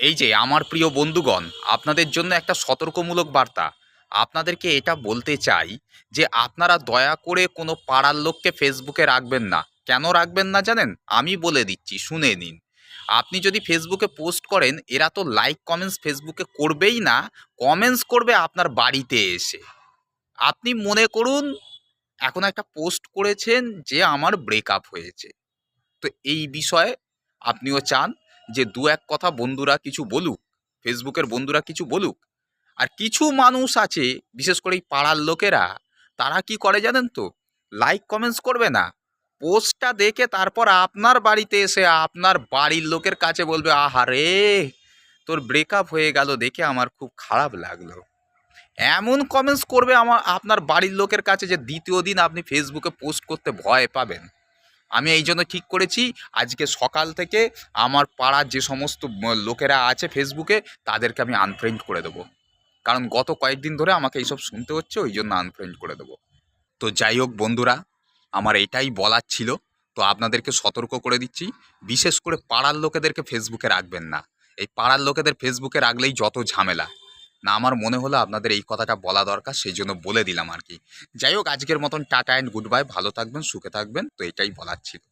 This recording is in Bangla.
এই যে আমার প্রিয় বন্ধুগণ, আপনাদের জন্য একটা সতর্কমূলক বার্তা। আপনাদেরকে এটা বলতে চাই যে আপনারা দয়া করে কোনো পাড়ার লোককে ফেসবুকে রাখবেন না। কেন রাখবেন না জানেন? আমি বলে দিচ্ছি, শুনে নিন। আপনি যদি ফেসবুকে পোস্ট করেন, এরা তো লাইক কমেন্টস ফেসবুকে করবেই না, কমেন্টস করবে আপনার বাড়িতে এসে। আপনি মনে করুন এখন একটা পোস্ট করেছেন যে আমার ব্রেকআপ হয়েছে। তো এই বিষয়ে আপনিও চান যে দু এক কথা বন্ধুরা কিছু বলুক, ফেসবুকের বন্ধুরা কিছু বলুক। আর কিছু মানুষ আছে, বিশেষ করে এই পাড়ার লোকেরা, তারা কি করে জানেন তো? লাইক কমেন্টস করবে না, পোস্টটা দেখে তারপর আপনার বাড়িতে এসে আপনার বাড়ির লোকের কাছে বলবে, আহারে তোর ব্রেকআপ হয়ে গেল দেখে আমার খুব খারাপ লাগলো। এমন কমেন্টস করবে আপনার বাড়ির লোকের কাছে যে দ্বিতীয় দিন আপনি ফেসবুকে পোস্ট করতে ভয় পাবেন। আমি এই জন্য ঠিক করেছি আজকে সকাল থেকে আমার পাড়ার যে সমস্ত লোকেরা আছে ফেসবুকে, তাদেরকে আমি আনফ্রেন্ড করে দেবো। কারণ গত কয়েকদিন ধরে আমাকে এইসব শুনতে হচ্ছে, ওই জন্য আনফ্রেন্ড করে দেবো। তো যাই হোক বন্ধুরা, আমার এটাই বলার ছিল। তো আপনাদেরকে সতর্ক করে দিচ্ছি, বিশেষ করে পাড়ার লোকেদেরকে ফেসবুকে রাখবেন না। এই পাড়ার লোকেদের ফেসবুকে রাখলেই যত ঝামেলা। না, আমার মনে হলো আপনাদের এই কথাটা বলা দরকার, সেই জন্য বলে দিলাম আর কি। যাই হোক, আজকের মতন টাটা অ্যান্ড গুড বাই। ভালো থাকবেন, সুখে থাকবেন। তো এটাই বলার ছিল।